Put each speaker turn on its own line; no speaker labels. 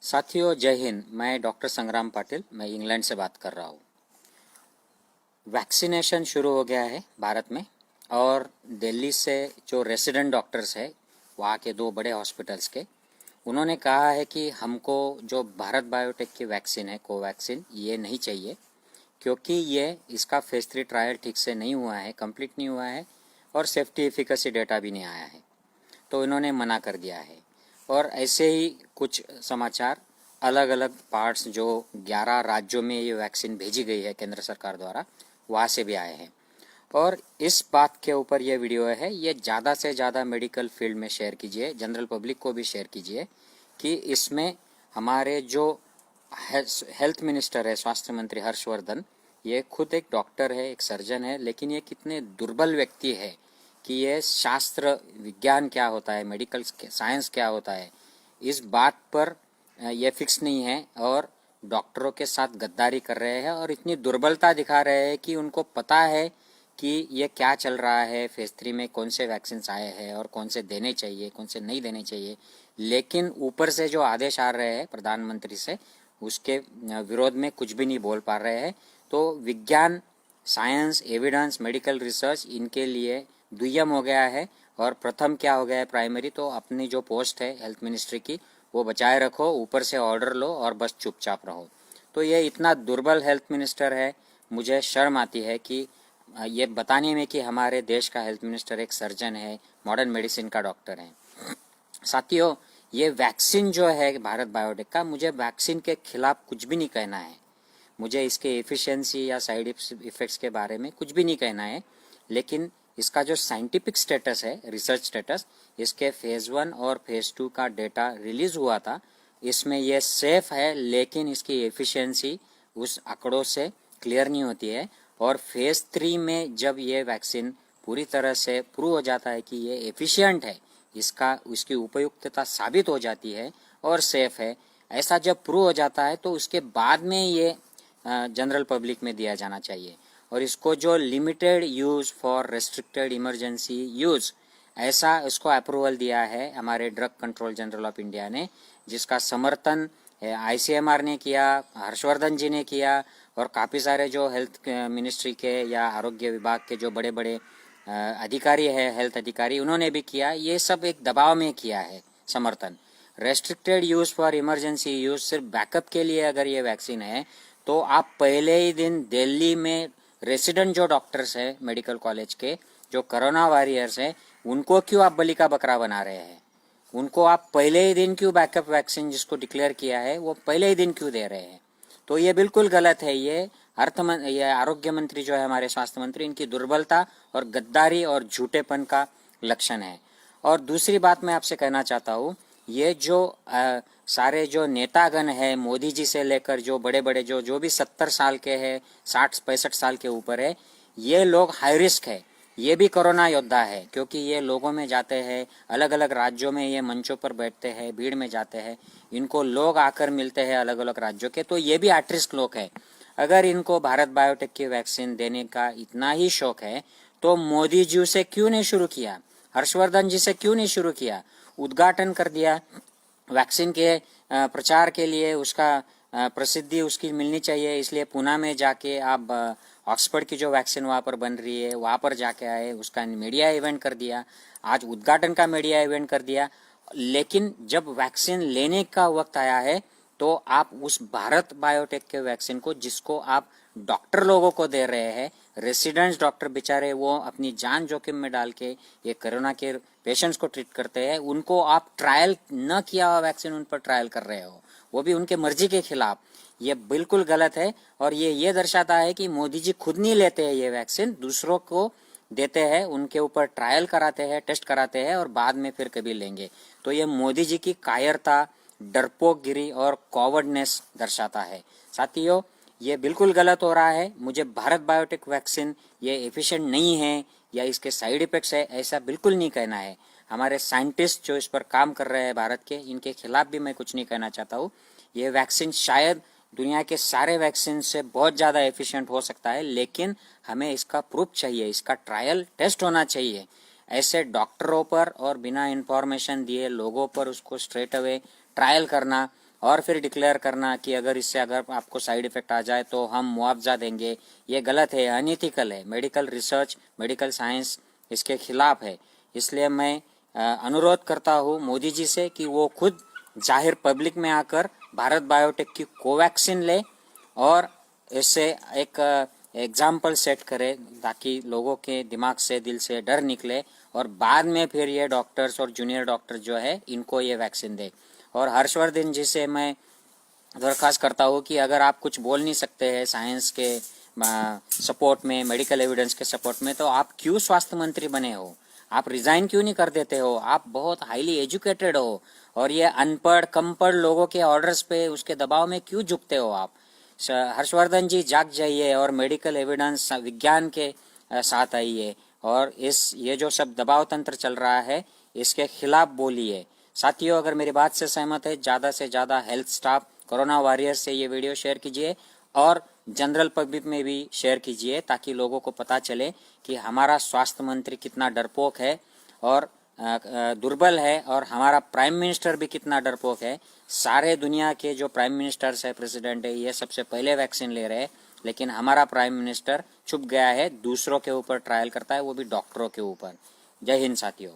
साथियों जय हिंद। मैं डॉक्टर संग्राम पाटिल, मैं इंग्लैंड से बात कर रहा हूँ। वैक्सीनेशन शुरू हो गया है भारत में और दिल्ली से जो रेसिडेंट डॉक्टर्स है वहाँ के दो बड़े हॉस्पिटल्स के, उन्होंने कहा है कि हमको जो भारत बायोटेक की वैक्सीन है कोवैक्सीन, ये नहीं चाहिए क्योंकि ये इसका फेज 3 ट्रायल ठीक से नहीं हुआ है, कंप्लीट नहीं हुआ है और सेफ्टी एफिकेसी डेटा भी नहीं आया है, तो इन्होंने मना कर दिया है। और ऐसे ही कुछ समाचार अलग अलग पार्ट्स जो 11 राज्यों में ये वैक्सीन भेजी गई है केंद्र सरकार द्वारा, वहाँ से भी आए हैं। और इस बात के ऊपर ये वीडियो है, ये ज़्यादा से ज़्यादा मेडिकल फील्ड में शेयर कीजिए, जनरल पब्लिक को भी शेयर कीजिए कि इसमें हमारे जो हेल्थ मिनिस्टर है, स्वास्थ्य मंत्री हर्षवर्धन, ये खुद एक डॉक्टर है, एक सर्जन है, लेकिन ये कितने दुर्बल व्यक्ति है कि ये शास्त्र विज्ञान क्या होता है, मेडिकल साइंस क्या होता है, इस बात पर ये फिक्स नहीं है और डॉक्टरों के साथ गद्दारी कर रहे हैं और इतनी दुर्बलता दिखा रहे हैं कि उनको पता है कि ये क्या चल रहा है, फेज 3 में कौन से वैक्सीन आए हैं और कौन से देने चाहिए, कौन से नहीं देने चाहिए, लेकिन ऊपर से जो आदेश आ रहे हैं प्रधानमंत्री से, उसके विरोध में कुछ भी नहीं बोल पा रहे हैं। तो विज्ञान, साइंस, एविडेंस, मेडिकल रिसर्च इनके लिए दुय्यम हो गया है और प्रथम क्या हो गया है, प्राइमरी। तो अपनी जो पोस्ट है हेल्थ मिनिस्ट्री की वो बचाए रखो, ऊपर से ऑर्डर लो और बस चुपचाप रहो। तो ये इतना दुर्बल हेल्थ मिनिस्टर है, मुझे शर्म आती है कि ये बताने में कि हमारे देश का हेल्थ मिनिस्टर एक सर्जन है, मॉडर्न मेडिसिन का डॉक्टर है। साथियों, ये वैक्सीन जो है भारत बायोटेक का, मुझे वैक्सीन के खिलाफ कुछ भी नहीं कहना है, मुझे इसके एफिशिएंसी या साइड इफ़ेक्ट्स के बारे में कुछ भी नहीं कहना है, लेकिन इसका जो साइंटिफिक स्टेटस है, रिसर्च स्टेटस, इसके फेज़ 1 और फेज़ 2 का डेटा रिलीज़ हुआ था, इसमें ये सेफ है, लेकिन इसकी एफिशिएंसी उस आंकड़ों से क्लियर नहीं होती है। और फेज़ 3 में जब ये वैक्सीन पूरी तरह से प्रूव हो जाता है कि ये एफिशिएंट है, उसकी उपयुक्तता साबित हो जाती है और सेफ है, ऐसा जब प्रूव हो जाता है तो उसके बाद में ये जनरल पब्लिक में दिया जाना चाहिए। और इसको जो limited use for restricted emergency use, ऐसा इसको अप्रूवल दिया है हमारे drug control general of India ने, जिसका समर्थन ICMR ने किया, हर्षवर्धन जी ने किया और काफ़ी सारे जो हेल्थ मिनिस्ट्री के या आरोग्य विभाग के जो बड़े बड़े अधिकारी है, हेल्थ अधिकारी, उन्होंने भी किया। ये सब एक दबाव में किया है समर्थन। Restricted use for emergency use सिर्फ बैकअप के लिए अगर ये वैक्सीन है, तो आप पहले ही दिन दिल्ली में रेसिडेंट जो डॉक्टर्स हैं मेडिकल कॉलेज के, जो कोरोना वॉरियर्स हैं, उनको क्यों आप बलि का बकरा बना रहे हैं? उनको आप पहले ही दिन क्यों बैकअप वैक्सीन जिसको डिक्लेयर किया है वो पहले ही दिन क्यों दे रहे हैं? तो ये बिल्कुल गलत है। ये आरोग्य मंत्री जो है हमारे स्वास्थ्य मंत्री, इनकी दुर्बलता और गद्दारी और झूठेपन का लक्षण है। और दूसरी बात मैं आपसे कहना चाहता हूँ, ये जो सारे जो नेतागण है, मोदी जी से लेकर जो बड़े बड़े जो भी 70 साल के हैं, 60-65 साल के ऊपर है, ये लोग हाई रिस्क है। ये भी कोरोना योद्धा है क्योंकि ये लोगों में जाते हैं, अलग अलग राज्यों में ये मंचों पर बैठते हैं, भीड़ में जाते हैं, इनको लोग आकर मिलते हैं अलग अलग राज्यों के, तो ये भी एट रिस्क लोग हैं। अगर इनको भारत बायोटेक की वैक्सीन देने का इतना ही शौक है तो मोदी जी से क्यों नहीं शुरू किया, हर्षवर्धन जी से क्यों नहीं शुरू किया? उद्घाटन कर दिया वैक्सीन के प्रचार के लिए, उसका प्रसिद्धि उसकी मिलनी चाहिए, इसलिए पुणे में जाके आप ऑक्सफोर्ड की जो वैक्सीन वहाँ पर बन रही है वहाँ पर जाके आए, उसका मीडिया इवेंट कर दिया, आज उद्घाटन का मीडिया इवेंट कर दिया। लेकिन जब वैक्सीन लेने का वक्त आया है तो आप उस भारत बायोटेक के वैक्सीन को, जिसको आप डॉक्टर लोगों को दे रहे हैं, रेसिडेंट्स डॉक्टर बेचारे वो अपनी जान जोखिम में डाल के ये कोरोना के पेशेंट्स को ट्रीट करते हैं, उनको आप ट्रायल न किया हुआ वैक्सीन उन पर ट्रायल कर रहे हो, वो भी उनके मर्जी के खिलाफ। ये बिल्कुल गलत है और ये दर्शाता है कि मोदी जी खुद नहीं लेते हैं ये वैक्सीन, दूसरों को देते हैं, उनके ऊपर ट्रायल कराते हैं, टेस्ट कराते हैं और बाद में फिर कभी लेंगे। तो ये मोदी जी की कायरता, डरपोकगिरी और कॉवर्डनेस दर्शाता है। साथियों, ये बिल्कुल गलत हो रहा है। मुझे भारत बायोटेक वैक्सीन ये एफिशिएंट नहीं है या इसके साइड इफेक्ट्स है, ऐसा बिल्कुल नहीं कहना है। हमारे साइंटिस्ट जो इस पर काम कर रहे हैं भारत के, इनके खिलाफ भी मैं कुछ नहीं कहना चाहता हूँ। ये वैक्सीन शायद दुनिया के सारे वैक्सीन से बहुत ज़्यादा एफिशिएंट हो सकता है, लेकिन हमें इसका प्रूफ चाहिए, इसका ट्रायल टेस्ट होना चाहिए। ऐसे डॉक्टरों पर और बिना इंफॉर्मेशन दिए लोगों पर उसको स्ट्रेट अवे ट्रायल करना और फिर डिक्लेयर करना कि अगर आपको साइड इफ़ेक्ट आ जाए तो हम मुआवजा देंगे, ये गलत है, अनइथिकल है। मेडिकल रिसर्च, मेडिकल साइंस इसके खिलाफ है। इसलिए मैं अनुरोध करता हूँ मोदी जी से कि वो खुद जाहिर पब्लिक में आकर भारत बायोटेक की कोवैक्सीन ले और इससे एक एग्जाम्पल सेट करे, ताकि लोगों के दिमाग से, दिल से डर निकले और बाद में फिर ये डॉक्टर्स और जूनियर डॉक्टर जो है इनको ये वैक्सीन दे। और हर्षवर्धन जी से मैं दरख्वास्त करता हूँ कि अगर आप कुछ बोल नहीं सकते हैं साइंस के सपोर्ट में, मेडिकल एविडेंस के सपोर्ट में, तो आप क्यों स्वास्थ्य मंत्री बने हो? आप रिजाइन क्यों नहीं कर देते हो? आप बहुत हाईली एजुकेटेड हो और ये अनपढ़ कम पढ़ लोगों के ऑर्डर्स पे, उसके दबाव में क्यों झुकते हो आप? हर्षवर्धन जी जाग जाइए और मेडिकल एविडेंस, विज्ञान के साथ आइए और ये जो सब दबाव तंत्र चल रहा है इसके खिलाफ बोलिए। साथियों, अगर मेरी बात से सहमत है, ज़्यादा से ज़्यादा हेल्थ स्टाफ, कोरोना वॉरियर्स से ये वीडियो शेयर कीजिए और जनरल पब्लिक में भी शेयर कीजिए, ताकि लोगों को पता चले कि हमारा स्वास्थ्य मंत्री कितना डरपोक है और दुर्बल है, और हमारा प्राइम मिनिस्टर भी कितना डरपोक है। सारे दुनिया के जो प्राइम मिनिस्टर्स है, प्रेसिडेंट है, ये सबसे पहले वैक्सीन ले रहे हैं, लेकिन हमारा प्राइम मिनिस्टर चुप गया है, दूसरों के ऊपर ट्रायल करता है, वो भी डॉक्टरों के ऊपर। जय हिंद साथियों।